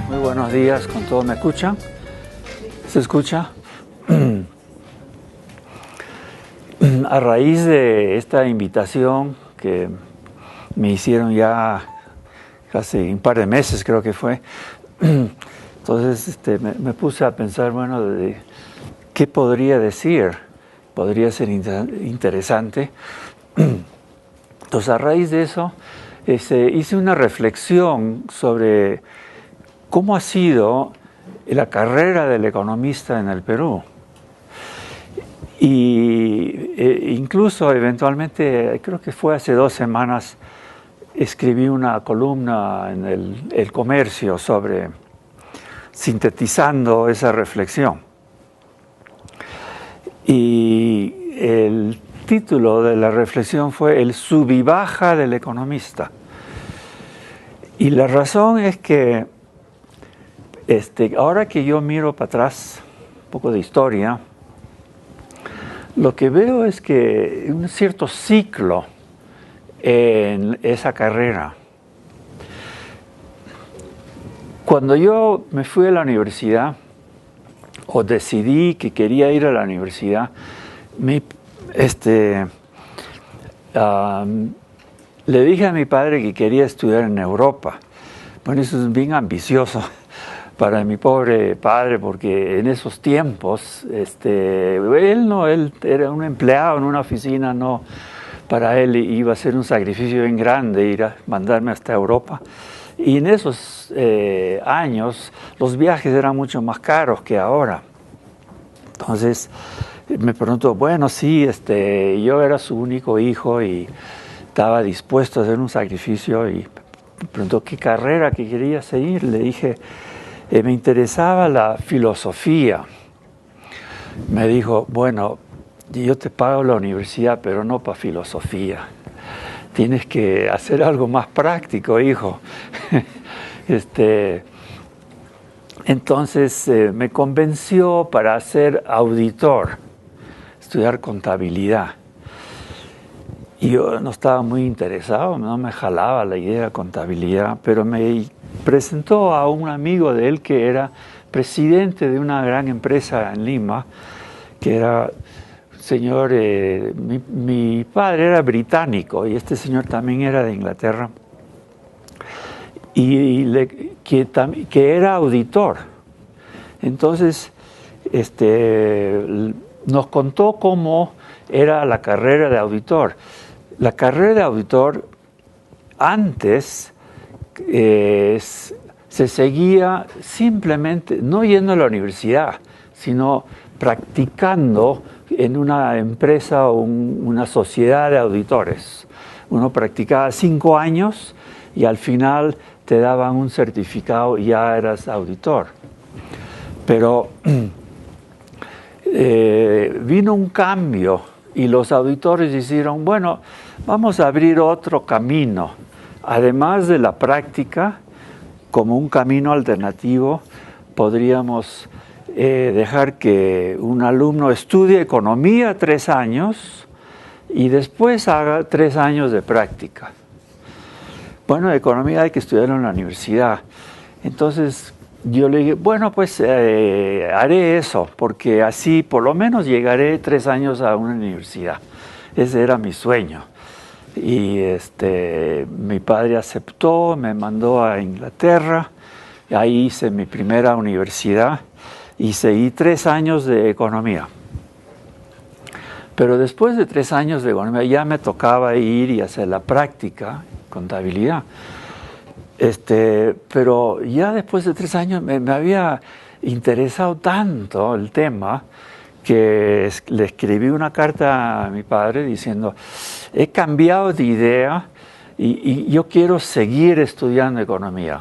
Muy buenos días con todos. ¿Me escuchan? ¿Se escucha? A raíz de esta invitación que me hicieron ya hace un par de meses, creo que fue, entonces me puse a pensar, bueno, de qué podría decir, podría ser interesante. Entonces, a raíz de eso, hice una reflexión sobre cómo ha sido la carrera del economista en el Perú. Y incluso eventualmente, creo que fue hace 2 semanas, escribí una columna en el Comercio sobre sintetizando esa reflexión. Y el título de la reflexión fue El sub y baja del economista. Y la razón es que ahora que yo miro para atrás, un poco de historia, lo que veo es que un cierto ciclo en esa carrera. Cuando yo me fui a la universidad, o decidí que quería ir a la universidad, le dije a mi padre que quería estudiar en Europa. Bueno, eso es bien ambicioso para mi pobre padre, porque en esos tiempos, él era un empleado en una oficina, no, para él iba a ser un sacrificio bien grande ir a mandarme hasta Europa. Y en esos años los viajes eran mucho más caros que ahora. Entonces me preguntó, bueno, sí, yo era su único hijo y estaba dispuesto a hacer un sacrificio, y me preguntó qué carrera que quería seguir. Le dije, me interesaba la filosofía. Me dijo, bueno, yo te pago la universidad, pero no para filosofía. Tienes que hacer algo más práctico, hijo. Entonces me convenció para ser auditor, estudiar contabilidad. Y yo no estaba muy interesado, no me jalaba la idea de contabilidad, pero me presentó a un amigo de él que era presidente de una gran empresa en Lima, que era señor, mi padre era británico y este señor también era de Inglaterra, que era auditor. Entonces nos contó cómo era la carrera de auditor. La carrera de auditor antes se seguía simplemente, no yendo a la universidad, sino practicando en una empresa o una sociedad de auditores. Uno practicaba 5 años y al final te daban un certificado y ya eras auditor. Pero vino un cambio y los auditores dijeron, bueno, vamos a abrir otro camino. Además de la práctica, como un camino alternativo, podríamos dejar que un alumno estudie economía 3 años y después haga 3 años de práctica. Bueno, economía hay que estudiarlo en la universidad. Entonces yo le dije, bueno, pues haré eso, porque así por lo menos llegaré 3 años a una universidad. Ese era mi sueño. Y mi padre aceptó, me mandó a Inglaterra, ahí hice mi primera universidad y seguí 3 años de economía. Pero después de 3 años de economía ya me tocaba ir y hacer la práctica, contabilidad. Pero ya después de 3 años me había interesado tanto el tema que le escribí una carta a mi padre diciendo, he cambiado de idea y yo quiero seguir estudiando economía.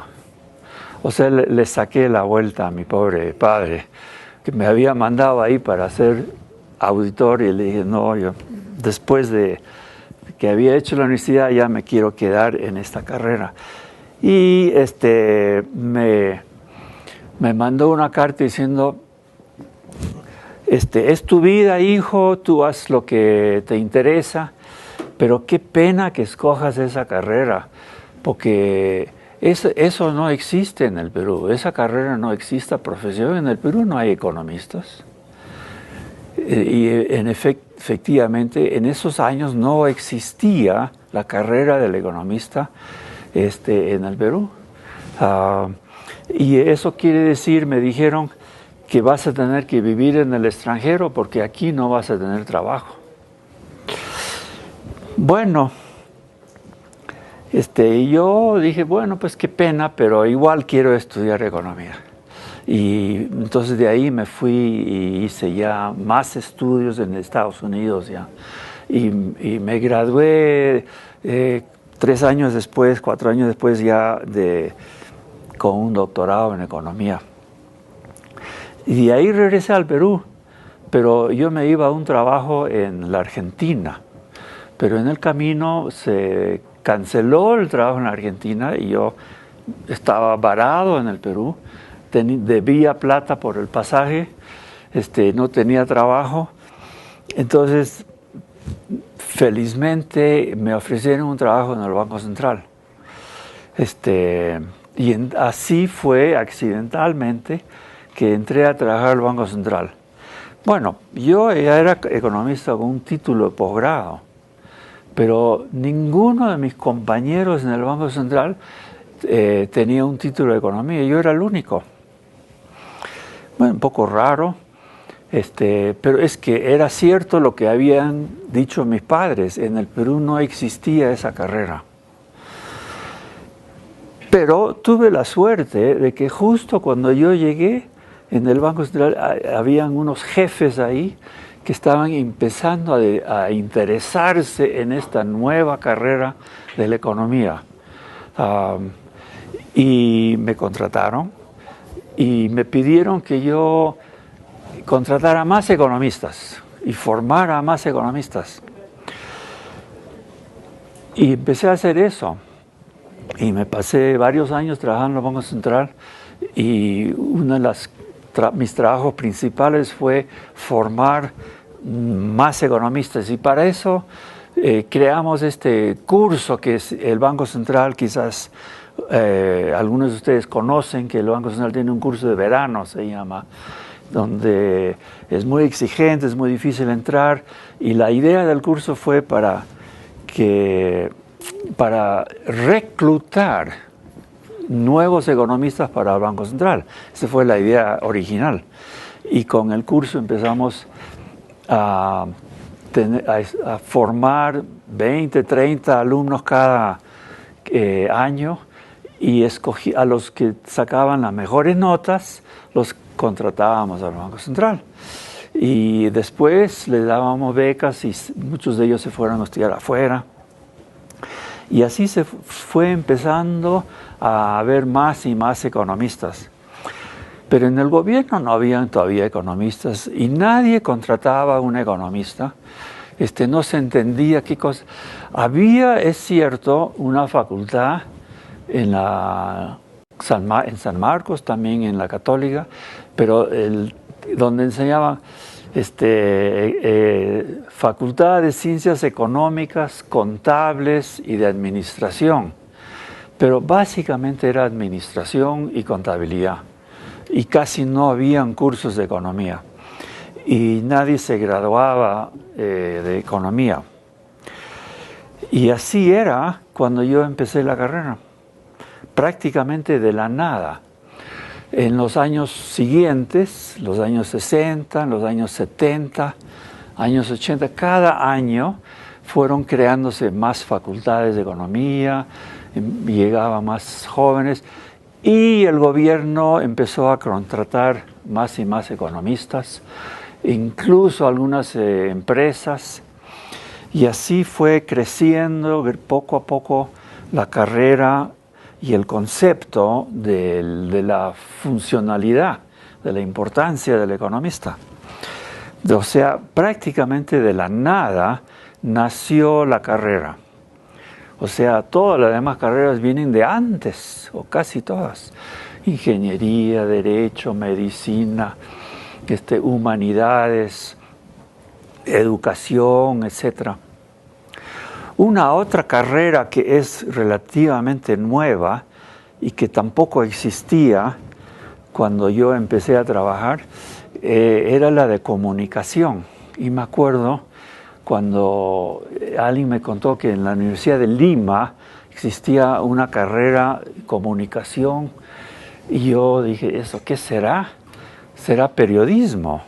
O sea, le saqué la vuelta a mi pobre padre, que me había mandado ahí para ser auditor, y le dije, no, yo después de que había hecho la universidad ya me quiero quedar en esta carrera. Y me mandó una carta diciendo, Es tu vida, hijo, tú haz lo que te interesa, pero qué pena que escojas esa carrera, porque eso no existe en el Perú, esa carrera no existe, profesión, en el Perú no hay economistas. Efectivamente, en esos años no existía la carrera del economista en el Perú. Y eso quiere decir, me dijeron, que vas a tener que vivir en el extranjero porque aquí no vas a tener trabajo. Bueno, yo dije, bueno, pues qué pena, pero igual quiero estudiar economía. Y entonces de ahí me fui y hice ya más estudios en Estados Unidos ya. Y me gradué 3 años después, 4 años después ya con un doctorado en economía. Y de ahí regresé al Perú, pero yo me iba a un trabajo en la Argentina. Pero en el camino se canceló el trabajo en la Argentina y yo estaba varado en el Perú. Debía plata por el pasaje, no tenía trabajo. Entonces, felizmente me ofrecieron un trabajo en el Banco Central. Así fue accidentalmente que entré a trabajar al Banco Central. Bueno, yo ya era economista con un título de posgrado, pero ninguno de mis compañeros en el Banco Central tenía un título de economía, yo era el único. Bueno, un poco raro, pero es que era cierto lo que habían dicho mis padres, en el Perú no existía esa carrera. Pero tuve la suerte de que justo cuando yo llegué en el Banco Central habían unos jefes ahí que estaban empezando a interesarse en esta nueva carrera de la economía. Y me contrataron y me pidieron que yo contratara más economistas y formara más economistas. Y empecé a hacer eso. Y me pasé varios años trabajando en el Banco Central y uno de mis trabajos principales fue formar más economistas. Y para eso creamos este curso que es el Banco Central, quizás algunos de ustedes conocen que el Banco Central tiene un curso de verano, se llama, donde es muy exigente, es muy difícil entrar. Y la idea del curso fue para reclutar nuevos economistas para el Banco Central. Esa fue la idea original. Y con el curso empezamos a formar 20, 30 alumnos cada año y a los que sacaban las mejores notas los contratábamos al Banco Central. Y después les dábamos becas y muchos de ellos se fueron a estudiar afuera. Y así se fue empezando a haber más y más economistas. Pero en el gobierno no habían todavía economistas y nadie contrataba a un economista. No se entendía qué cosa. Había, es cierto, una facultad en San Marcos, también en la Católica, pero donde enseñaban Facultad de Ciencias Económicas, Contables y de Administración. Pero básicamente era administración y contabilidad. Y casi no habían cursos de economía. Y nadie se graduaba de economía. Y así era cuando yo empecé la carrera. Prácticamente de la nada. En los años siguientes, los años 60, los años 70, años 80, cada año fueron creándose más facultades de economía, llegaban más jóvenes y el gobierno empezó a contratar más y más economistas, incluso algunas empresas, y así fue creciendo poco a poco la carrera y el concepto de la funcionalidad, de la importancia del economista. O sea, prácticamente de la nada nació la carrera. O sea, todas las demás carreras vienen de antes, o casi todas. Ingeniería, derecho, medicina, humanidades, educación, etc. Una otra carrera que es relativamente nueva y que tampoco existía cuando yo empecé a trabajar era la de comunicación. Y me acuerdo cuando alguien me contó que en la Universidad de Lima existía una carrera de comunicación y yo dije, ¿eso qué será? ¿Será periodismo?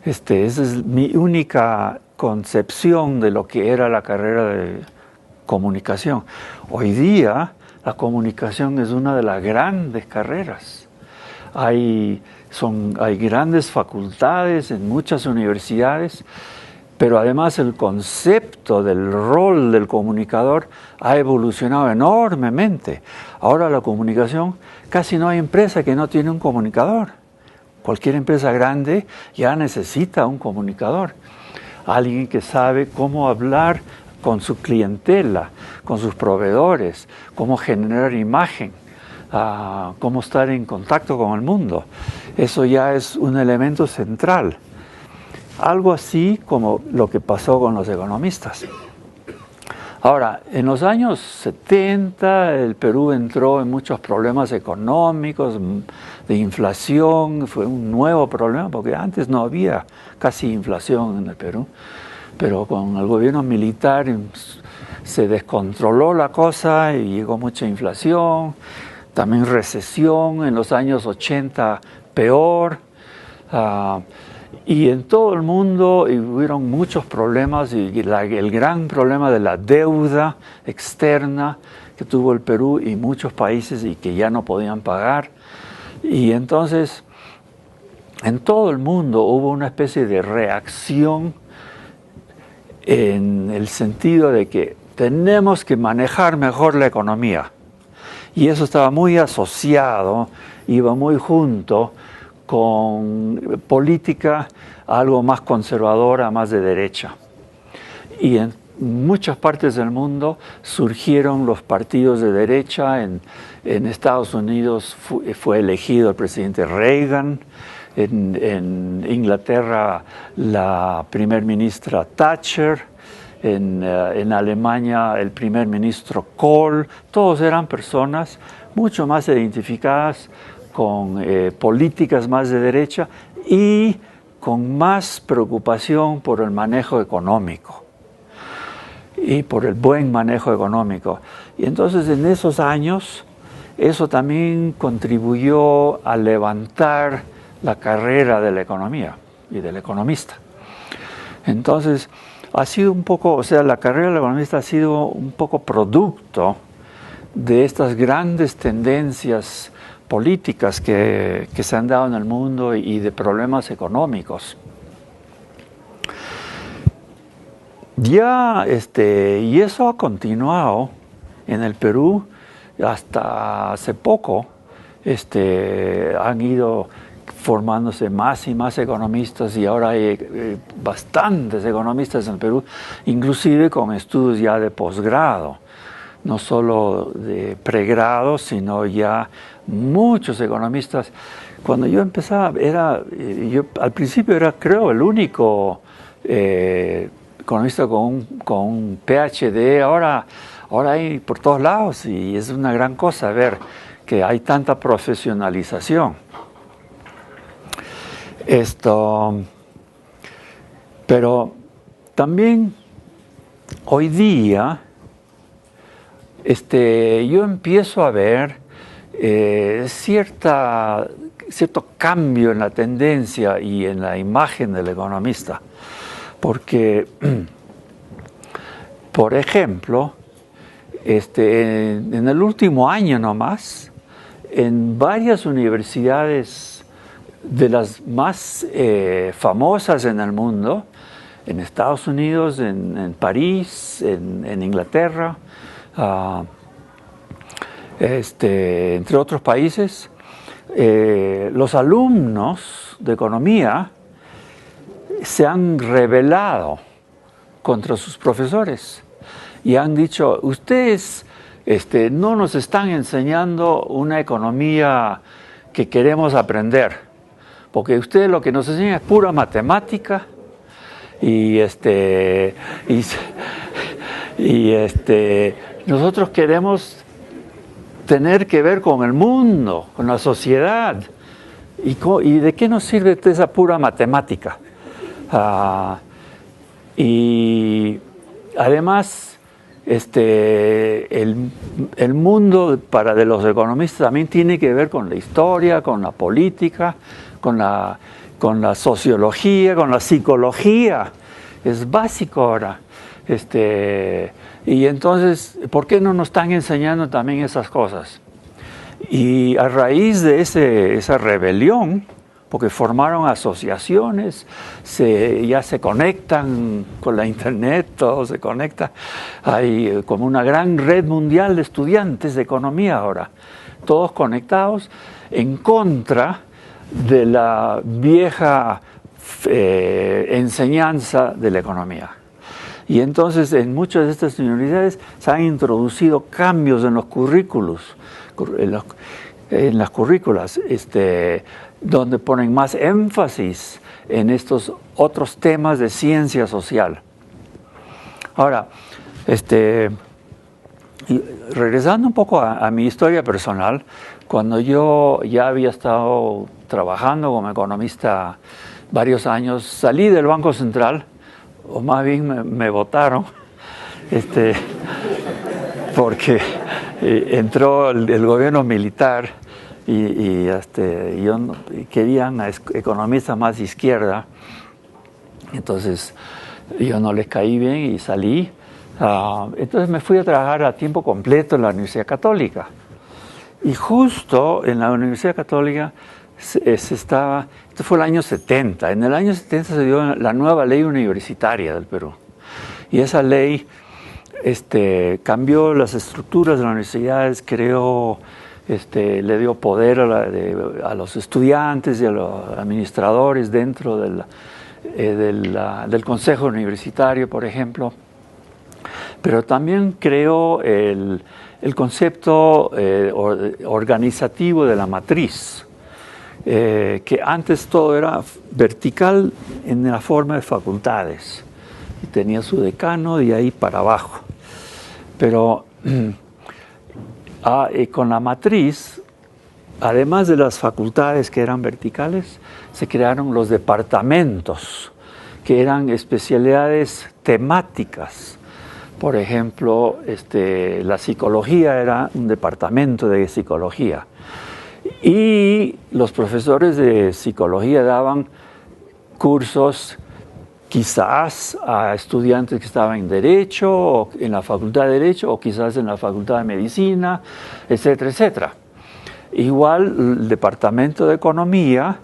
Esa es mi única concepción de lo que era la carrera de comunicación. Hoy día la comunicación es una de las grandes carreras. Hay grandes facultades en muchas universidades, pero además el concepto del rol del comunicador ha evolucionado enormemente. Ahora la comunicación, casi no hay empresa que no tiene un comunicador. Cualquier empresa grande ya necesita un comunicador. Alguien que sabe cómo hablar con su clientela, con sus proveedores, cómo generar imagen, cómo estar en contacto con el mundo. Eso ya es un elemento central. Algo así como lo que pasó con los economistas. Ahora, en los años 70 el Perú entró en muchos problemas económicos, de inflación, fue un nuevo problema porque antes no había casi inflación en el Perú, pero con el gobierno militar se descontroló la cosa y llegó mucha inflación, también recesión en los años 80 peor. Y en todo el mundo hubieron muchos problemas y el gran problema de la deuda externa que tuvo el Perú y muchos países y que ya no podían pagar. Y entonces en todo el mundo hubo una especie de reacción en el sentido de que tenemos que manejar mejor la economía. Y eso estaba muy asociado, iba muy junto con política algo más conservadora, más de derecha. Y en muchas partes del mundo surgieron los partidos de derecha. En Estados Unidos fue elegido el presidente Reagan, en Inglaterra la primer ministra Thatcher, en Alemania el primer ministro Kohl. Todos eran personas mucho más identificadas con políticas más de derecha y con más preocupación por el manejo económico y por el buen manejo económico. Y entonces en esos años eso también contribuyó a levantar la carrera de la economía y del economista. Entonces ha sido un poco, o sea, la carrera del economista ha sido un poco producto de estas grandes tendencias políticas que se han dado en el mundo y de problemas económicos. Y eso ha continuado en el Perú hasta hace poco. Han ido formándose más y más economistas y ahora hay bastantes economistas en el Perú, inclusive con estudios ya de posgrado, no solo de pregrado, sino ya muchos economistas. Cuando yo empezaba, yo al principio era, creo, el único economista con un PhD. Ahora hay por todos lados y es una gran cosa ver que hay tanta profesionalización. Pero también hoy día yo empiezo a ver cierto cambio en la tendencia y en la imagen del economista. Porque, por ejemplo, en el último año nomás, en varias universidades de las más famosas en el mundo, en Estados Unidos, en París, en Inglaterra, entre otros países, los alumnos de economía se han rebelado contra sus profesores y han dicho, ustedes no nos están enseñando una economía que queremos aprender, porque ustedes lo que nos enseñan es pura matemática y nosotros queremos tener que ver con el mundo, con la sociedad. ¿Y de qué nos sirve esa pura matemática? Y además, el mundo de los economistas también tiene que ver con la historia, con la política, con la sociología, con la psicología. Es básico ahora. Y entonces, ¿por qué no nos están enseñando también esas cosas? Y a raíz de esa rebelión, porque formaron asociaciones, ya se conectan con la internet, todo se conecta. Hay como una gran red mundial de estudiantes de economía ahora, todos conectados en contra de la vieja enseñanza de la economía. Y entonces en muchas de estas universidades se han introducido cambios en los currículos, en las currículas, donde ponen más énfasis en estos otros temas de ciencia social. Ahora, regresando un poco a mi historia personal, cuando yo ya había estado trabajando como economista varios años, salí del Banco Central, o más bien me votaron, porque entró el gobierno militar y querían a economistas más de izquierda. Entonces yo no les caí bien y salí. Entonces me fui a trabajar a tiempo completo en la Universidad Católica. Y justo en la Universidad Católica esto fue el año 70. En el año 70 se dio la nueva ley universitaria del Perú. Y esa ley cambió las estructuras de las universidades, creó, le dio poder a los estudiantes y a los administradores dentro del Consejo Universitario, por ejemplo. Pero también creó el concepto organizativo de la matriz, que antes todo era vertical en la forma de facultades. Y tenía su decano de ahí para abajo. Pero con la matriz, además de las facultades que eran verticales, se crearon los departamentos, que eran especialidades temáticas. Por ejemplo, la psicología era un departamento de psicología. Y los profesores de psicología daban cursos quizás a estudiantes que estaban en Derecho, o en la Facultad de Derecho, o quizás en la Facultad de Medicina, etcétera, etcétera. Igual el Departamento de Economía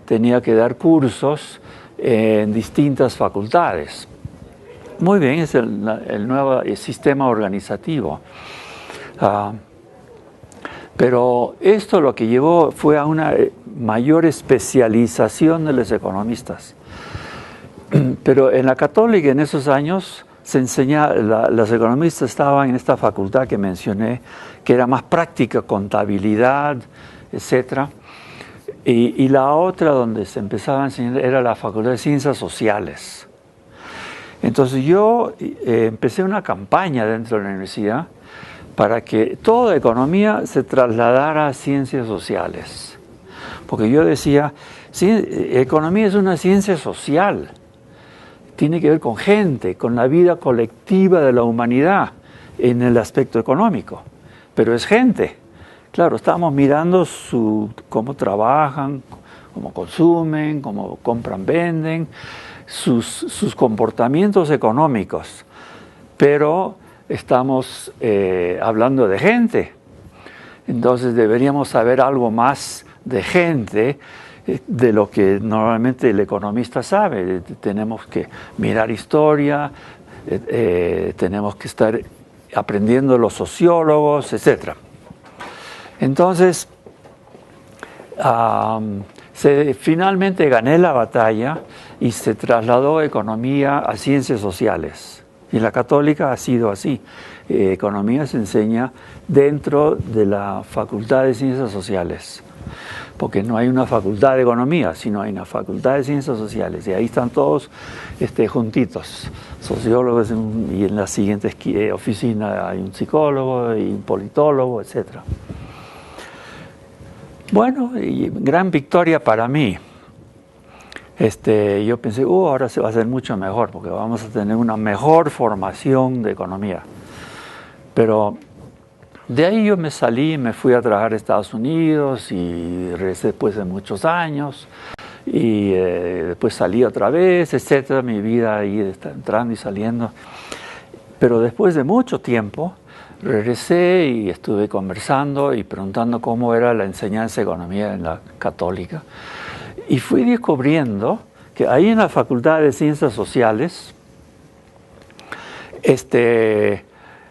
tenía que dar cursos en distintas facultades. Muy bien, es el nuevo sistema organizativo. Pero esto lo que llevó fue a una mayor especialización de los economistas. Pero en la Católica en esos años se enseñaba, los economistas estaban en esta facultad que mencioné, que era más práctica, contabilidad, etc. Y la otra donde se empezaba a enseñar era la Facultad de Ciencias Sociales. Entonces yo empecé una campaña dentro de la universidad para que toda economía se trasladara a ciencias sociales. Porque yo decía, economía es una ciencia social. Tiene que ver con gente, con la vida colectiva de la humanidad en el aspecto económico. Pero es gente. Claro, estamos mirando cómo trabajan, cómo consumen, cómo compran, venden, sus comportamientos económicos. Pero estamos hablando de gente. Entonces deberíamos saber algo más de gente de lo que normalmente el economista sabe. Tenemos que mirar historia, tenemos que estar aprendiendo los sociólogos, etc. Entonces, finalmente gané la batalla y se trasladó economía a ciencias sociales. Y la Católica ha sido así. Economía se enseña dentro de la Facultad de Ciencias Sociales. porque no hay una facultad de economía, sino hay una facultad de ciencias sociales, y ahí están todos juntitos, sociólogos, y en la siguiente oficina hay un psicólogo y un politólogo, etc. Bueno, y gran victoria para mí. Yo pensé, ahora se va a hacer mucho mejor, porque vamos a tener una mejor formación de economía. Pero de ahí yo me salí, me fui a trabajar a Estados Unidos y regresé después de muchos años. Y después salí otra vez, etcétera. Mi vida ahí está entrando y saliendo. Pero después de mucho tiempo, regresé y estuve conversando y preguntando cómo era la enseñanza de economía en la católica. Y fui descubriendo que ahí en la Facultad de Ciencias Sociales,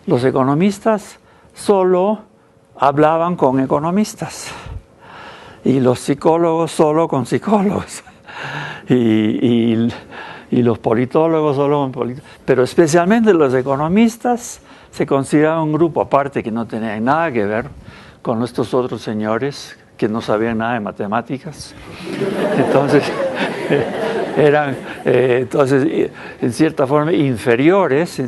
los economistas solo hablaban con economistas y los psicólogos solo con psicólogos y los politólogos solo con politólogos. Pero especialmente los economistas se consideraban un grupo aparte que no tenía nada que ver con estos otros señores que no sabían nada de matemáticas. Entonces, eran en cierta forma inferiores.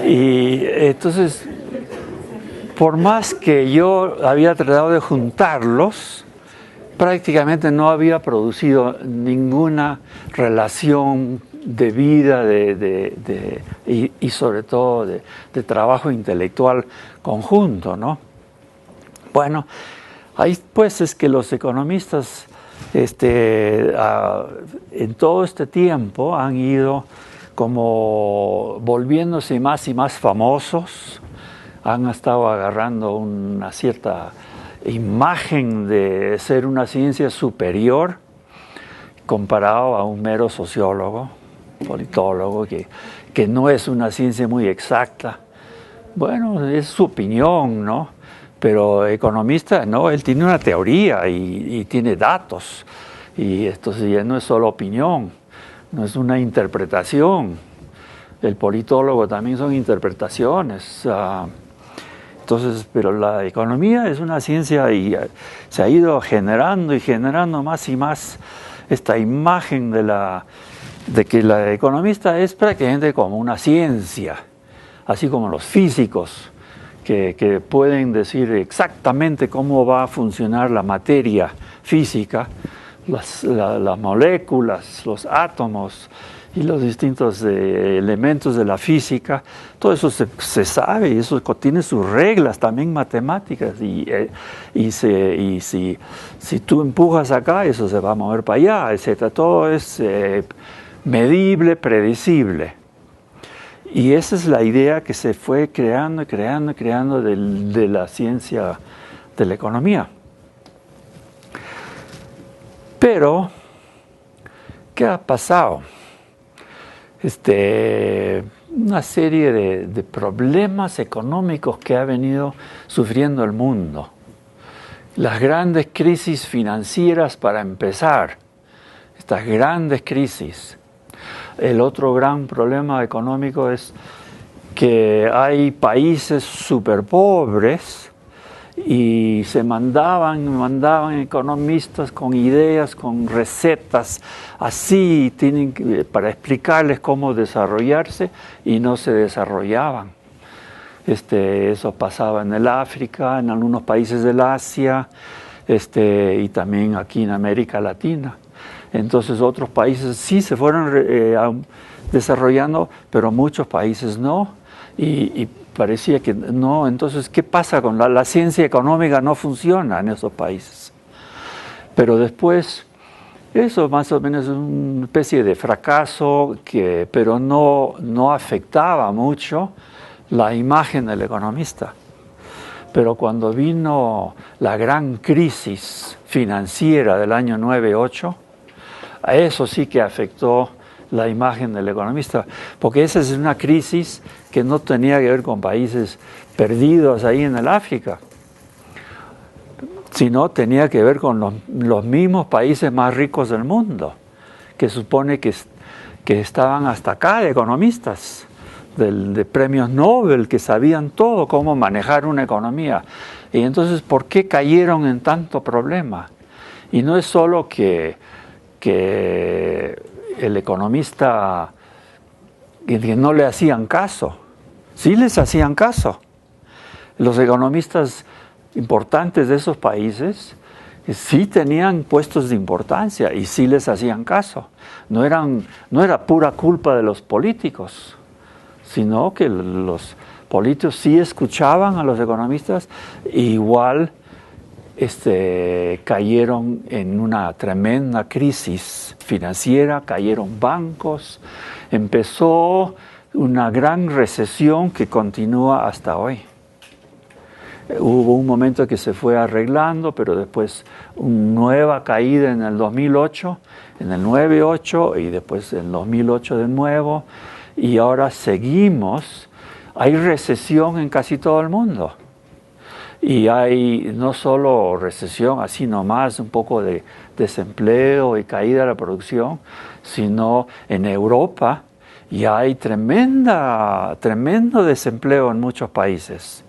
Y entonces, por más que yo había tratado de juntarlos, prácticamente no había producido ninguna relación de vida y sobre todo de trabajo intelectual conjunto, ¿no? Bueno, ahí pues es que los economistas en todo este tiempo han ido como volviéndose más y más famosos, han estado agarrando una cierta imagen de ser una ciencia superior comparado a un mero sociólogo, politólogo, que no es una ciencia muy exacta. Bueno, es su opinión, ¿no? Pero economista, no, él tiene una teoría y tiene datos. Y esto ya no es solo opinión, no es una interpretación. El politólogo también son interpretaciones. Entonces, pero la economía es una ciencia y se ha ido generando y generando más y más esta imagen de que la economista es prácticamente como una ciencia, así como los físicos, que pueden decir exactamente cómo va a funcionar la materia física, las moléculas, los átomos y los distintos elementos de la física. Todo eso se sabe y eso tiene sus reglas también matemáticas y si tú empujas acá, eso se va a mover para allá, etc. Todo es medible, predecible. Y esa es la idea que se fue creando y creando y creando de la ciencia de la economía. Pero, ¿qué ha pasado? Una serie de problemas económicos que ha venido sufriendo el mundo. Las grandes crisis financieras para empezar, estas grandes crisis. El otro gran problema económico es que hay países súper pobres y se mandaban economistas con ideas, con recetas, así para explicarles cómo desarrollarse y no se desarrollaban. Eso pasaba en el África, en algunos países del Asia, y también aquí en América Latina. Entonces otros países sí se fueron desarrollando, pero muchos países no, y parecía que no. Entonces, ¿qué pasa con la ciencia económica? No funciona en esos países. Pero después, eso más o menos es una especie de fracaso, pero no afectaba mucho la imagen del economista. Pero cuando vino la gran crisis financiera del año 9-8, a eso sí que afectó la imagen del economista, porque esa es una crisis que no tenía que ver con países perdidos ahí en el África, sino tenía que ver con los mismos países más ricos del mundo, que supone que estaban hasta acá de economistas, de premios Nobel, que sabían todo cómo manejar una economía. Y entonces, ¿por qué cayeron en tanto problema? Y no es solo que el economista, que no le hacían caso, sí les hacían caso. Los economistas importantes de esos países sí tenían puestos de importancia y sí les hacían caso. No era pura culpa de los políticos, sino que los políticos sí escuchaban a los economistas e igual cayeron en una tremenda crisis financiera, cayeron bancos, empezó una gran recesión que continúa hasta hoy. Hubo un momento que se fue arreglando, pero después una nueva caída en el 2008, en el 9-8 y después en el 2008 de nuevo. Y ahora seguimos, hay recesión en casi todo el mundo. Y hay no solo recesión, así nomás, un poco de desempleo y caída de la producción, sino en Europa ya hay tremendo desempleo en muchos países.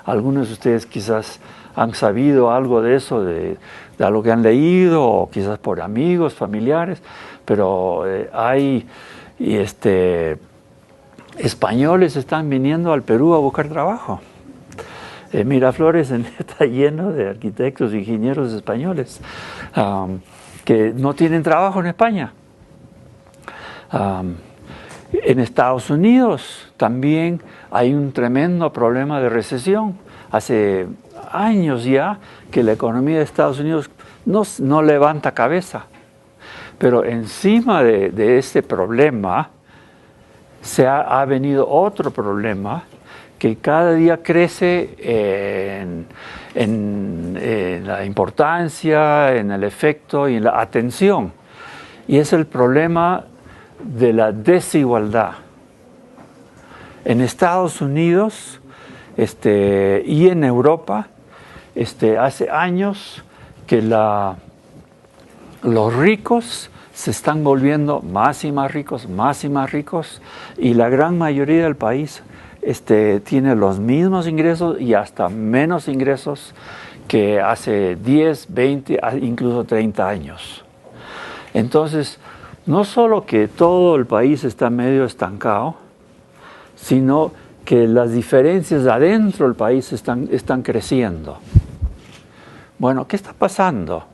Algunos de ustedes quizás han sabido algo de eso, de algo que han leído, o quizás por amigos, familiares, pero hay españoles están viniendo al Perú a buscar trabajo. Miraflores está lleno de arquitectos, ingenieros españoles que no tienen trabajo en España. En Estados Unidos también hay un tremendo problema de recesión. Hace años ya que la economía de Estados Unidos no levanta cabeza. Pero encima de este problema ha venido otro problema que cada día crece en la importancia, en el efecto y en la atención. Y es el problema de la desigualdad. En Estados Unidos y en Europa, hace años que los ricos se están volviendo más y más ricos, y la gran mayoría del país tiene los mismos ingresos y hasta menos ingresos que hace 10, 20, incluso 30 años. Entonces, no solo que todo el país está medio estancado, sino que las diferencias adentro del país están creciendo. Bueno, ¿qué está pasando?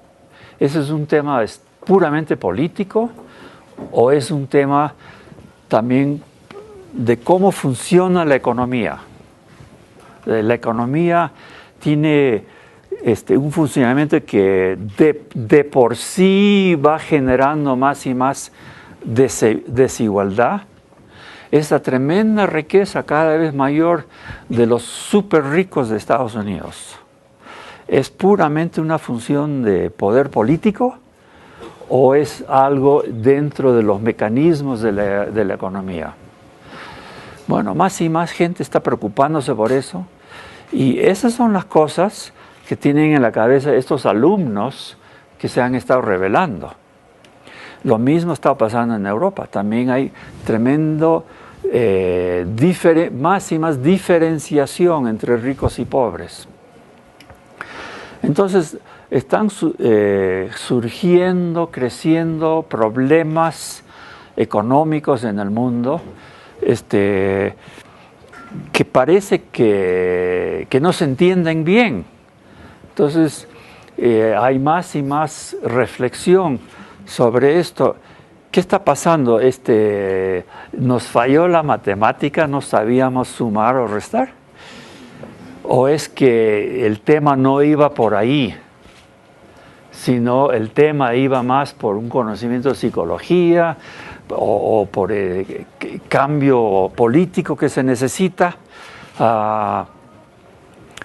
¿Ese es un tema puramente político o es un tema también de cómo funciona la economía? La economía tiene un funcionamiento que de por sí va generando más y más desigualdad. Esa tremenda riqueza cada vez mayor de los súper ricos de Estados Unidos, ¿es puramente una función de poder político o es algo dentro de los mecanismos de la economía? Bueno, más y más gente está preocupándose por eso, y esas son las cosas que tienen en la cabeza estos alumnos que se han estado revelando. Lo mismo está pasando en Europa. También hay tremendo más y más diferenciación entre ricos y pobres. Entonces están surgiendo, creciendo problemas económicos en el mundo que parece que no se entienden bien. Entonces hay más y más reflexión sobre esto. ¿Qué está pasando? ¿Nos falló la matemática? ¿No sabíamos sumar o restar? ¿O es que el tema no iba por ahí, sino el tema iba más por un conocimiento de psicología o por el cambio político que se necesita,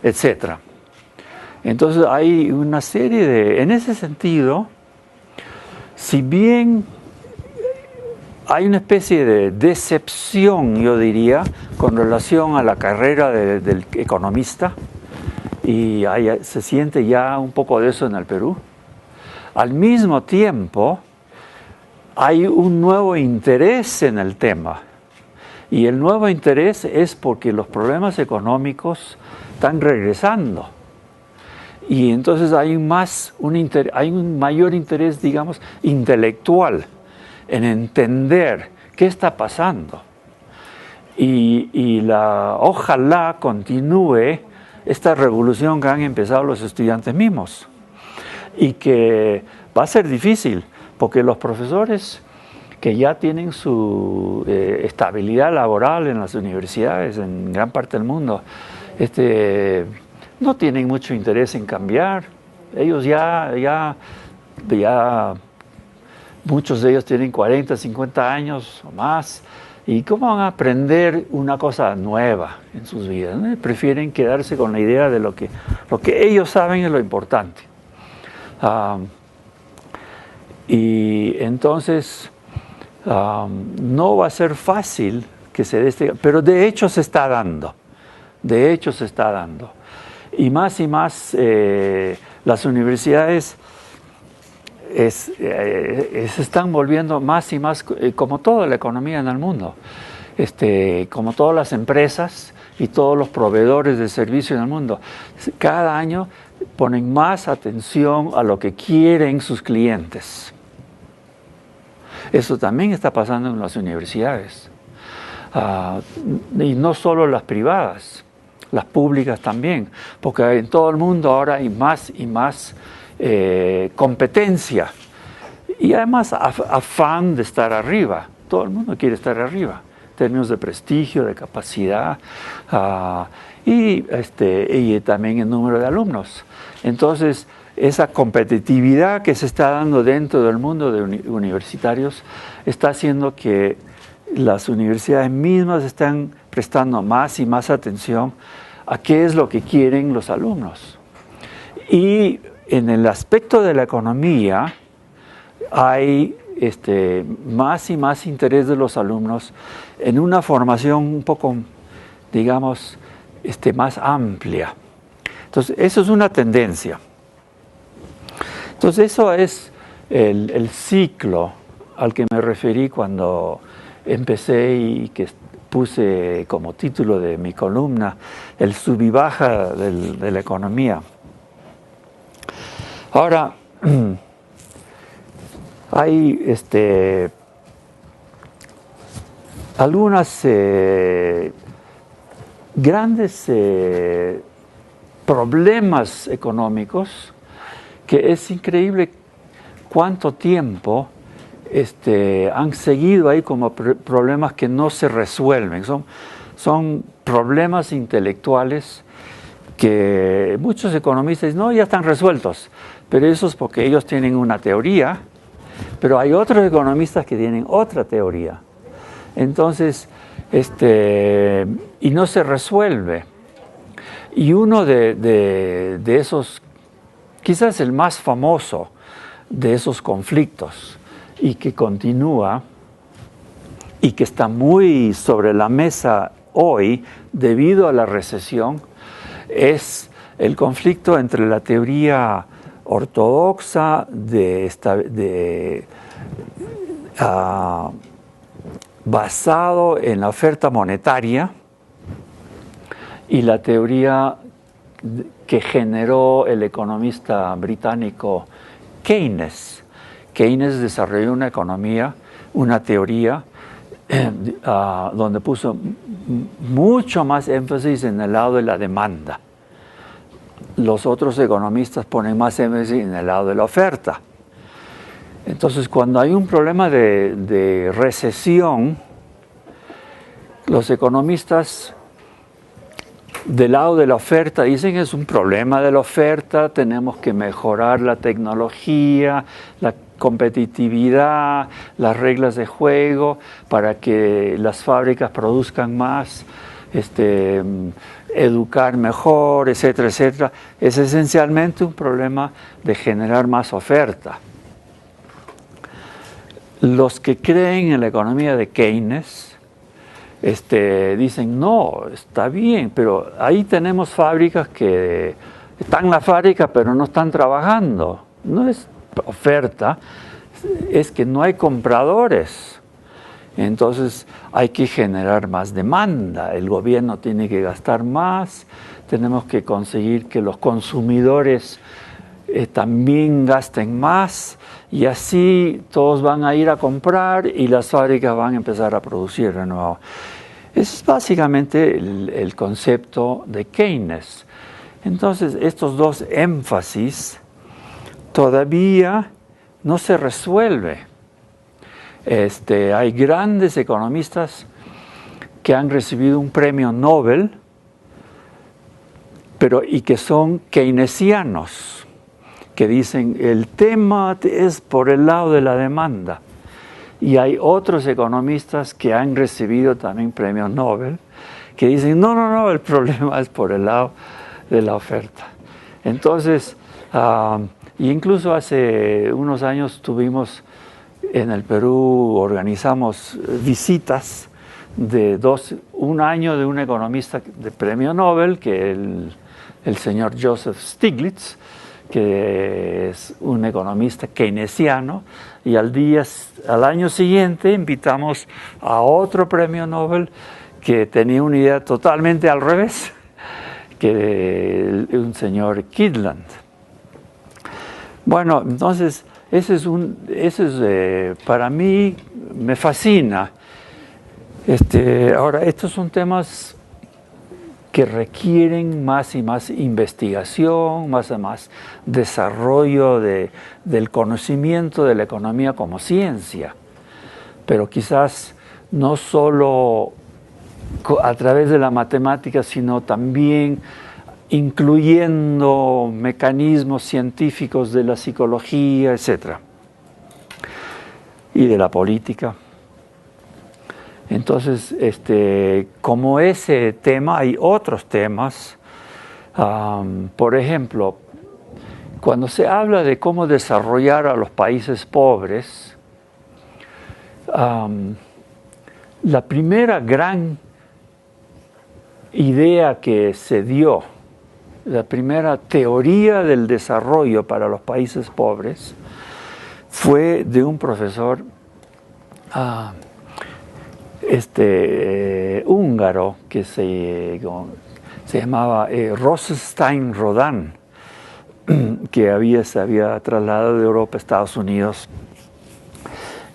etcétera? Entonces hay una serie en ese sentido, si bien hay una especie de decepción, yo diría, con relación a la carrera del economista, y se siente ya un poco de eso en el Perú. Al mismo tiempo, hay un nuevo interés en el tema, y el nuevo interés es porque los problemas económicos están regresando. Y entonces hay un mayor interés, digamos, intelectual en entender qué está pasando. Y ojalá continúe esta revolución que han empezado los estudiantes mismos. Y que va a ser difícil, porque los profesores que ya tienen su estabilidad laboral en las universidades en gran parte del mundo, no tienen mucho interés en cambiar. Ellos ya muchos de ellos tienen 40, 50 años o más. ¿Y cómo van a aprender una cosa nueva en sus vidas? ¿No? Prefieren quedarse con la idea de lo que ellos saben es lo importante. Y entonces no va a ser fácil que se dé pero de hecho se está dando. De hecho se está dando. Y más las universidades se están volviendo más y más, como toda la economía en el mundo, como todas las empresas y todos los proveedores de servicios en el mundo, cada año ponen más atención a lo que quieren sus clientes. Eso también está pasando en las universidades. Y no solo las privadas, las públicas también, porque en todo el mundo ahora hay más y más competencia y además afán de estar arriba. Todo el mundo quiere estar arriba en términos de prestigio, de capacidad y también el número de alumnos. Entonces esa competitividad que se está dando dentro del mundo de universitarios está haciendo que las universidades mismas están prestando más y más atención a qué es lo que quieren los alumnos. Y en el aspecto de la economía hay más y más interés de los alumnos en una formación un poco, digamos, más amplia. Entonces, eso es una tendencia. Entonces, eso es el ciclo al que me referí cuando empecé y que puse como título de mi columna el sub y baja de la economía. Ahora, hay algunas grandes problemas económicos que es increíble cuánto tiempo han seguido ahí como problemas que no se resuelven. Son problemas intelectuales que muchos economistas dicen, no, ya están resueltos, pero eso es porque ellos tienen una teoría, pero hay otros economistas que tienen otra teoría. Entonces, y no se resuelve. Y uno de esos, quizás el más famoso de esos conflictos, y que continúa, y que está muy sobre la mesa hoy debido a la recesión, es el conflicto entre la teoría ortodoxa basado en la oferta monetaria y la teoría que generó el economista británico Keynes. Keynes desarrolló una teoría donde puso mucho más énfasis en el lado de la demanda. Los otros economistas ponen más énfasis en el lado de la oferta. Entonces, cuando hay un problema de recesión, los economistas del lado de la oferta dicen que es un problema de la oferta, tenemos que mejorar la tecnología, la competitividad, las reglas de juego para que las fábricas produzcan más, educar mejor, etcétera, etcétera. Es esencialmente un problema de generar más oferta. Los que creen en la economía de Keynes dicen, no, está bien, pero ahí tenemos fábricas que están en la fábrica pero no están trabajando. No es oferta, es que no hay compradores. Entonces hay que generar más demanda, el gobierno tiene que gastar más, tenemos que conseguir que los consumidores también gasten más, y así todos van a ir a comprar y las fábricas van a empezar a producir de nuevo. Ese es básicamente el concepto de Keynes. Entonces, estos dos énfasis todavía no se resuelve. Hay grandes economistas que han recibido un premio Nobel, y que son keynesianos, que dicen el tema es por el lado de la demanda. Y hay otros economistas que han recibido también premios Nobel que dicen no, el problema es por el lado de la oferta. Entonces, incluso hace unos años tuvimos en el Perú, organizamos visitas de un año de un economista de premio Nobel, que el señor Joseph Stiglitz, que es un economista keynesiano, y al año siguiente invitamos a otro premio Nobel que tenía una idea totalmente al revés, que un señor Kydland. Bueno, entonces, para mí me fascina. Ahora, estos son temas que requieren más y más investigación, más y más desarrollo del conocimiento de la economía como ciencia, pero quizás no solo a través de la matemática, sino también incluyendo mecanismos científicos de la psicología, etc., y de la política. Entonces, como ese tema, hay otros temas. Por ejemplo, cuando se habla de cómo desarrollar a los países pobres, la primera gran idea que se dio, la primera teoría del desarrollo para los países pobres, fue de un profesor húngaro que se llamaba Rosenstein-Rodan, que se había trasladado de Europa a Estados Unidos.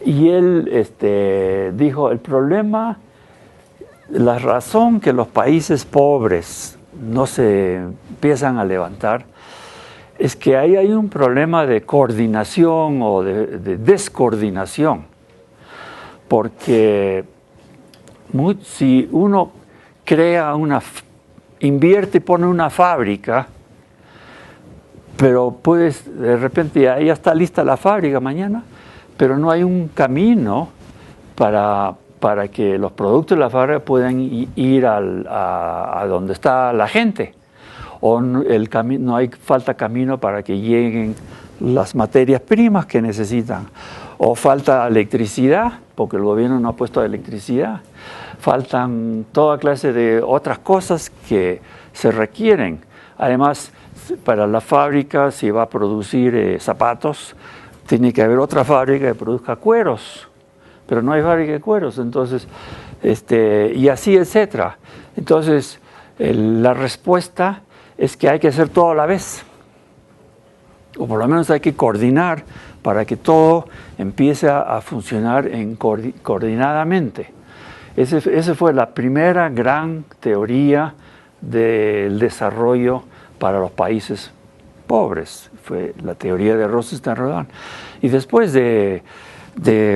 Y él dijo, el problema, la razón que los países pobres no se empiezan a levantar es que ahí hay un problema de coordinación o de descoordinación, porque si uno invierte y pone una fábrica, pero de repente ya está lista la fábrica mañana, pero no hay un camino para que los productos de la fábrica puedan ir a donde está la gente, o no hay falta camino para que lleguen las materias primas que necesitan, o falta electricidad, porque el gobierno no ha puesto electricidad, faltan toda clase de otras cosas que se requieren. Además, para la fábrica, si va a producir zapatos, tiene que haber otra fábrica que produzca cueros, pero no hay fábrica de cueros, entonces, y así, etcétera. Entonces, la respuesta es que hay que hacer todo a la vez, o por lo menos hay que coordinar para que todo empiece a funcionar coordinadamente. Esa fue la primera gran teoría del desarrollo para los países pobres, fue la teoría de Rosenstein-Rodan. Y después de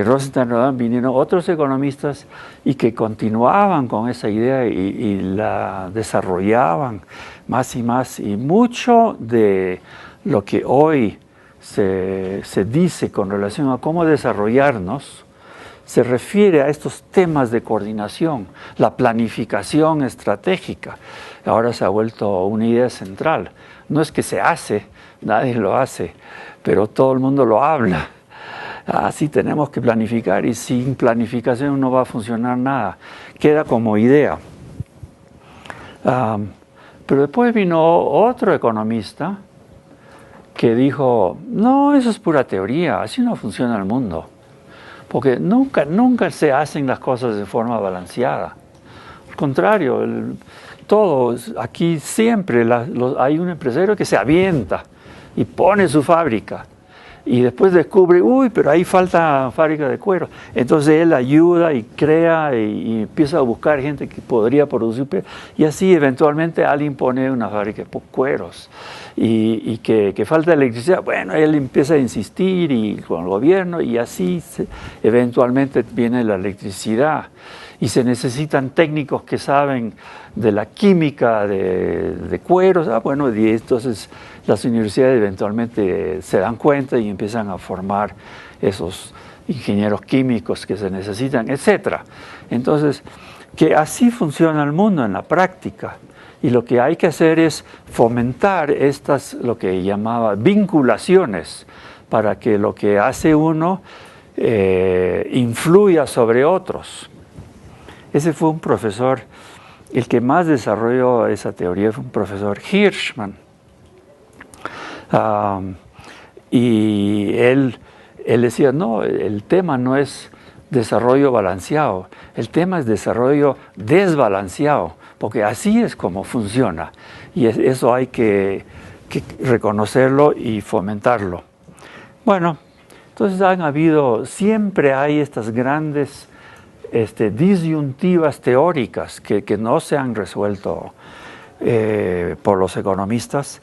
Rosenstein-Rodan vinieron otros economistas y que continuaban con esa idea y la desarrollaban más y más, y mucho de lo que hoy se dice con relación a cómo desarrollarnos se refiere a estos temas de coordinación, la planificación estratégica. Ahora se ha vuelto una idea central. No es que se hace, nadie lo hace, pero todo el mundo lo habla. Así tenemos que planificar, y sin planificación no va a funcionar nada. Queda como idea. Pero después vino otro economista que dijo, no, eso es pura teoría, así no funciona el mundo. Porque nunca se hacen las cosas de forma balanceada. contrario, todo, aquí siempre hay un empresario que se avienta y pone su fábrica. Y después descubre, uy, pero ahí falta fábrica de cuero. Entonces él ayuda y crea y empieza a buscar gente que podría producir. Y así eventualmente alguien pone una fábrica de cueros. Y que falta electricidad. Bueno, él empieza a insistir y con el gobierno y así eventualmente viene la electricidad. Y se necesitan técnicos que saben de la química de cueros. Bueno, y entonces las universidades eventualmente se dan cuenta y empiezan a formar esos ingenieros químicos que se necesitan, etc. Entonces, que así funciona el mundo en la práctica. Y lo que hay que hacer es fomentar estas, lo que llamaba vinculaciones, para que lo que hace uno influya sobre otros. Ese fue un profesor, el que más desarrolló esa teoría fue un profesor Hirschman. Y él decía, no, el tema no es desarrollo balanceado, el tema es desarrollo desbalanceado, porque así es como funciona. Y eso hay que reconocerlo y fomentarlo. Bueno, entonces siempre hay estas grandes disyuntivas teóricas que no se han resuelto por los economistas.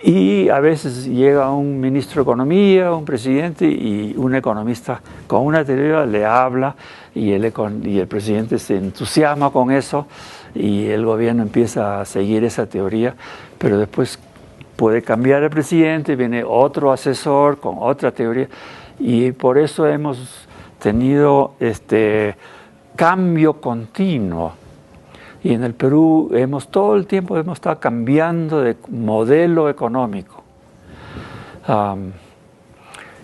Y a veces llega un ministro de Economía, un presidente y un economista con una teoría le habla y el presidente se entusiasma con eso y el gobierno empieza a seguir esa teoría, pero después puede cambiar el presidente, viene otro asesor con otra teoría y por eso hemos tenido cambio continuo. Y en el Perú todo el tiempo hemos estado cambiando de modelo económico.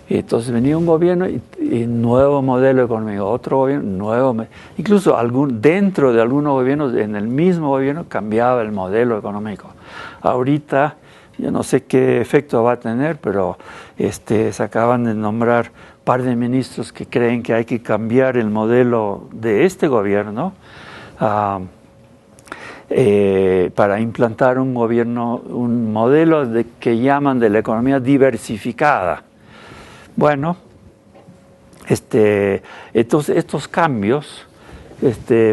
Y entonces venía un gobierno y nuevo modelo económico, otro gobierno, nuevo. Incluso dentro de algunos gobiernos, en el mismo gobierno, cambiaba el modelo económico. Ahorita, yo no sé qué efecto va a tener, pero se acaban de nombrar un par de ministros que creen que hay que cambiar el modelo de este gobierno. Para implantar un modelo que llaman de la economía diversificada. Bueno, entonces estos cambios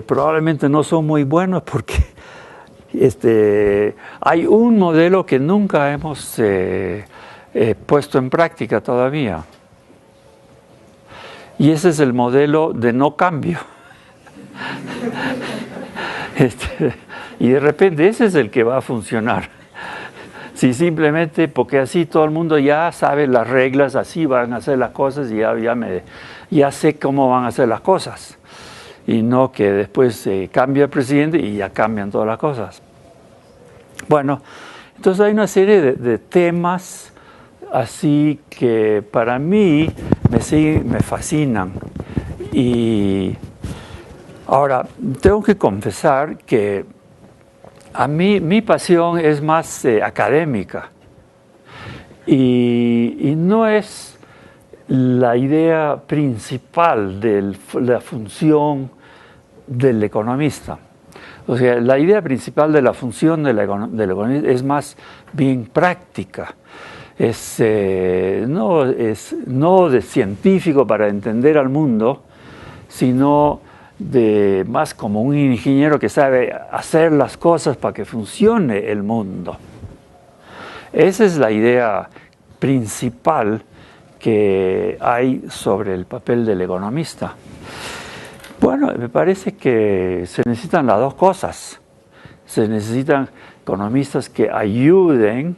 probablemente no son muy buenos porque hay un modelo que nunca hemos puesto en práctica todavía. Y ese es el modelo de no cambio. Y de repente ese es el que va a funcionar. Si simplemente, porque así todo el mundo ya sabe las reglas, así van a hacer las cosas y ya sé cómo van a hacer las cosas. Y no que después cambia el presidente y ya cambian todas las cosas. Bueno, entonces hay una serie de temas así que para mí me fascinan. Y ahora, tengo que confesar que a mí mi pasión es más académica y no es la idea principal de la función del economista. O sea, la idea principal de la función del economista es más bien práctica. No de científico para entender al mundo, sino más como un ingeniero que sabe hacer las cosas para que funcione el mundo. Esa es la idea principal que hay sobre el papel del economista. Bueno, me parece que se necesitan las dos cosas. Se necesitan economistas que ayuden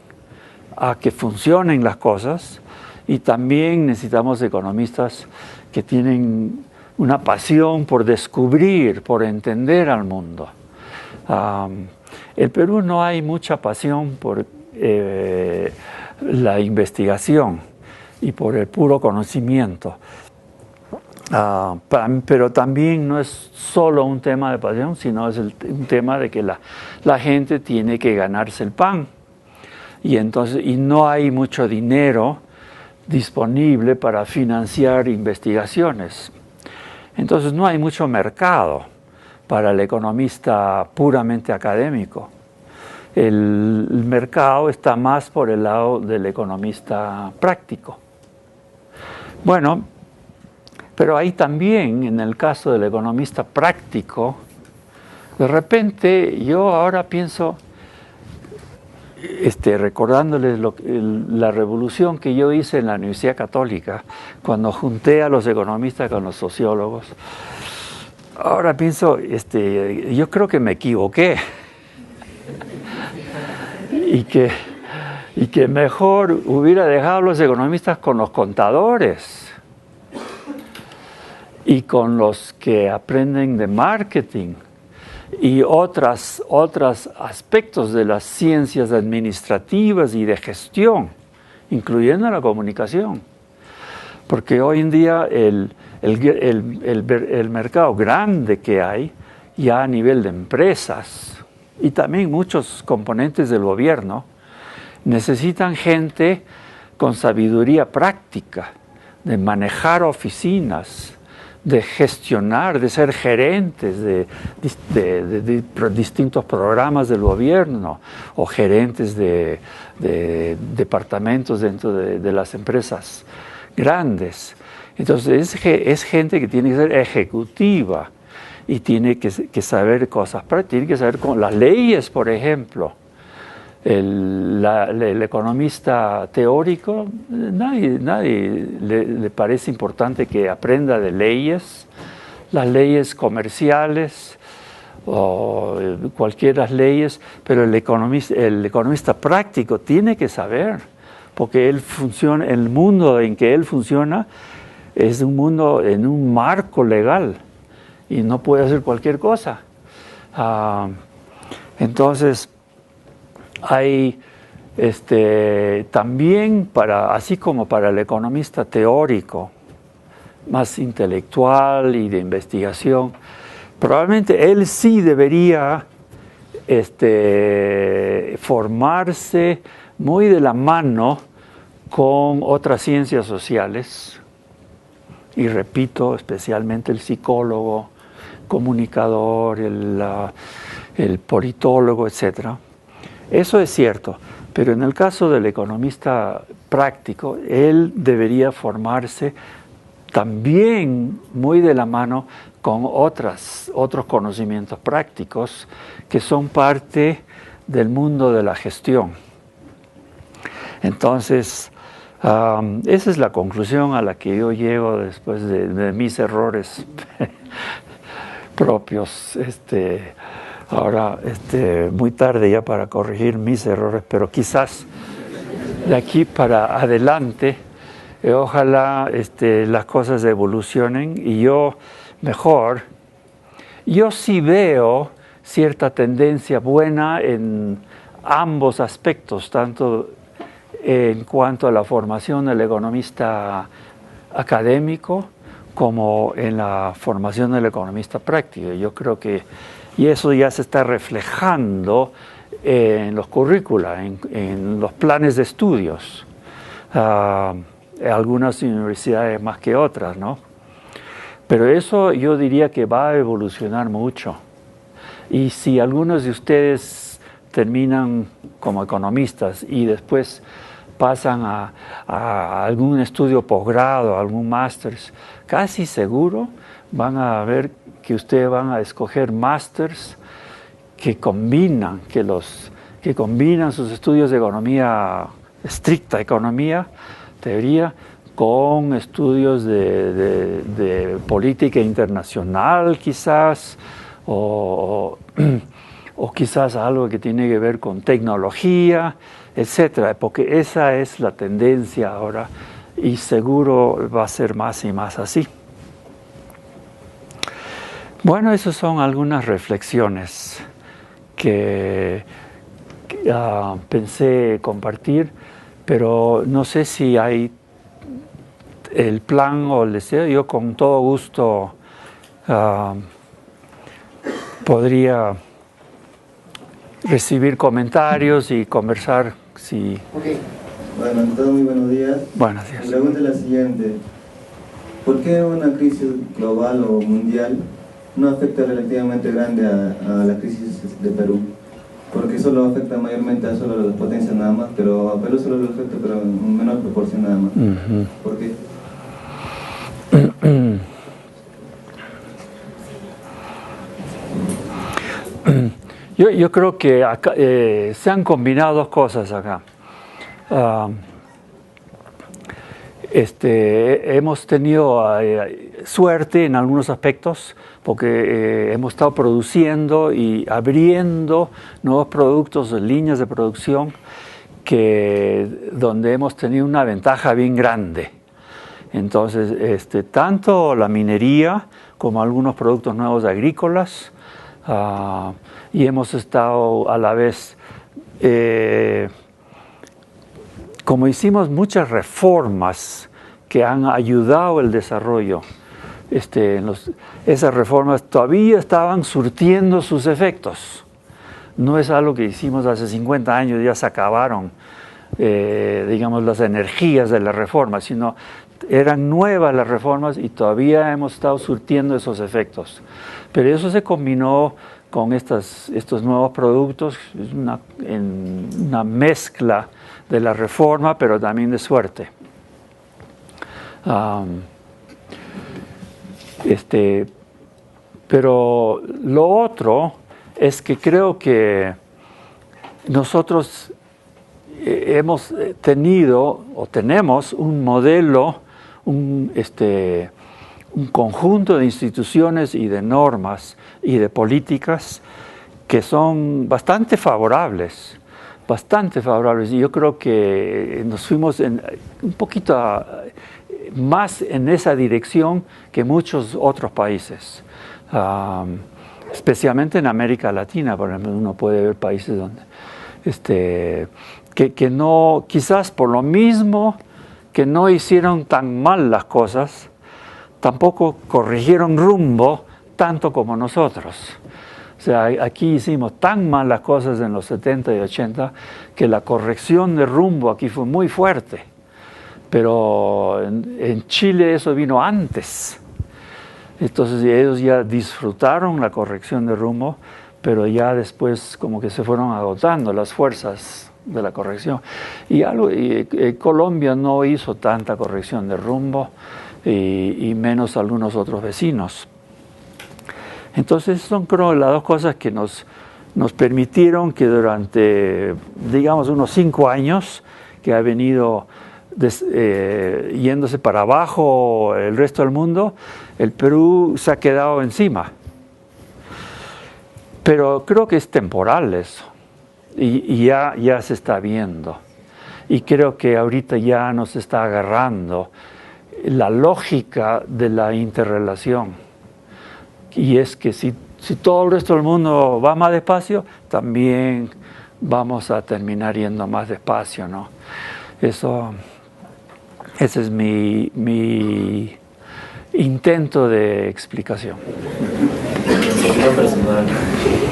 a que funcionen las cosas y también necesitamos economistas que tienen una pasión por descubrir, por entender al mundo. En Perú no hay mucha pasión por la investigación y por el puro conocimiento. Pero también no es solo un tema de pasión, sino es un tema de que la gente tiene que ganarse el pan. Y no hay mucho dinero disponible para financiar investigaciones. Entonces no hay mucho mercado para el economista puramente académico. El mercado está más por el lado del economista práctico. Bueno, pero ahí también, en el caso del economista práctico, de repente yo ahora pienso, recordándoles la revolución que yo hice en la Universidad Católica, cuando junté a los economistas con los sociólogos. Ahora pienso, yo creo que me equivoqué y que mejor hubiera dejado a los economistas con los contadores y con los que aprenden de marketing y otros aspectos de las ciencias administrativas y de gestión, incluyendo la comunicación. Porque hoy en día el mercado grande que hay, ya a nivel de empresas, y también muchos componentes del gobierno, necesitan gente con sabiduría práctica, de manejar oficinas, de gestionar, de ser gerentes de distintos programas del gobierno o gerentes de departamentos dentro de las empresas grandes. Entonces es gente que tiene que ser ejecutiva y tiene que saber cosas prácticas, tiene que saber con las leyes, por ejemplo. El economista teórico, nadie le parece importante que aprenda de leyes, las leyes comerciales o cualquier leyes, pero el economista práctico tiene que saber, porque el mundo en que él funciona es un mundo en un marco legal y no puede hacer cualquier cosa. Entonces, hay también, así como para el economista teórico, más intelectual y de investigación, probablemente él sí debería formarse muy de la mano con otras ciencias sociales, y repito, especialmente el psicólogo, comunicador, el politólogo, etcétera. Eso es cierto, pero en el caso del economista práctico, él debería formarse también muy de la mano con otros conocimientos prácticos que son parte del mundo de la gestión. Entonces, esa es la conclusión a la que yo llego después de mis errores propios. Ahora, muy tarde ya para corregir mis errores, pero quizás de aquí para adelante, ojalá las cosas evolucionen y yo sí veo cierta tendencia buena en ambos aspectos, tanto en cuanto a la formación del economista académico como en la formación del economista práctico. Yo creo que y eso ya se está reflejando en los currícula, en los planes de estudios. Algunas universidades más que otras, ¿no? Pero eso yo diría que va a evolucionar mucho. Y si algunos de ustedes terminan como economistas y después pasan a algún estudio posgrado, algún máster, casi seguro van a ver que ustedes van a escoger másters que combinan sus estudios de economía, estricta economía, teoría, con estudios de política internacional quizás, o quizás algo que tiene que ver con tecnología, etcétera, porque esa es la tendencia ahora y seguro va a ser más y más así. Bueno, esas son algunas reflexiones que pensé compartir, pero no sé si hay el plan o el deseo. Yo con todo gusto podría recibir comentarios y conversar. Si... Okay. Bueno, ante todo, muy buenos días. Buenos días. La pregunta es la siguiente. ¿Por qué una crisis global o mundial no afecta relativamente grande a la crisis de Perú, porque solo afecta mayormente a solo las potencias nada más, pero a Perú solo lo afecta, pero en menor proporción nada más. ¿Por qué? Yo creo que acá, se han combinado dos cosas acá. Hemos tenido suerte en algunos aspectos porque hemos estado produciendo y abriendo nuevos productos, líneas de producción donde hemos tenido una ventaja bien grande. Entonces, tanto la minería como algunos productos nuevos agrícolas, y hemos estado a la vez, como hicimos muchas reformas que han ayudado el desarrollo, esas reformas todavía estaban surtiendo sus efectos. No es algo que hicimos hace 50 años, ya se acabaron, digamos, las energías de la reforma, sino eran nuevas las reformas y todavía hemos estado surtiendo esos efectos. Pero eso se combinó con estos nuevos productos, es una mezcla de la reforma, pero también de suerte. Pero lo otro es que creo que nosotros hemos tenido o tenemos un modelo, un conjunto de instituciones y de normas y de políticas que son bastante favorables. Y yo creo que nos fuimos un poquito más en esa dirección que muchos otros países, especialmente en América Latina. Por ejemplo, uno puede ver países donde que no, quizás por lo mismo que no hicieron tan mal las cosas, tampoco corrigieron rumbo tanto como nosotros. O sea, aquí hicimos tan mal las cosas en los 70 y 80 que la corrección de rumbo aquí fue muy fuerte. Pero en Chile eso vino antes. Entonces ellos ya disfrutaron la corrección de rumbo, pero ya después como que se fueron agotando las fuerzas de la corrección. Y Colombia no hizo tanta corrección de rumbo y menos algunos otros vecinos. Entonces son creo las dos cosas que nos permitieron que durante, digamos, unos 5 años que ha venido yéndose para abajo el resto del mundo, el Perú se ha quedado encima. Pero creo que es temporal eso, y ya se está viendo. Y creo que ahorita ya nos está agarrando la lógica de la interrelación. Y es que si todo el resto del mundo va más despacio, también vamos a terminar yendo más despacio, ¿no? Ese es mi intento de explicación. En su opinión personal,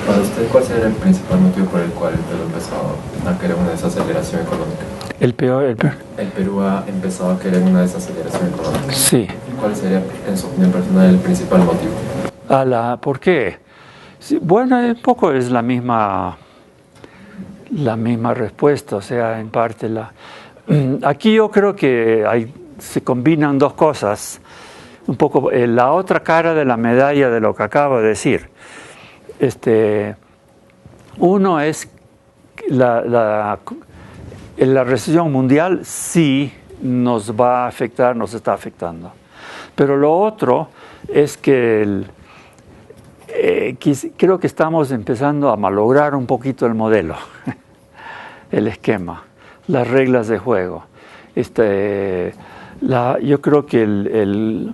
para usted, ¿cuál sería el principal motivo por el cual el Perú empezó a querer una desaceleración económica? El Perú ha empezado a querer una desaceleración económica. Sí. ¿Cuál sería, en su opinión personal, el principal motivo? ¿Por qué? Sí, bueno, un poco es la misma respuesta, o sea, en parte aquí yo creo que se combinan dos cosas, un poco la otra cara de la medalla de lo que acabo de decir. Uno es la recesión mundial sí nos va a afectar, nos está afectando. Pero lo otro es que creo que estamos empezando a malograr un poquito el modelo, el esquema, las reglas de juego. Yo creo que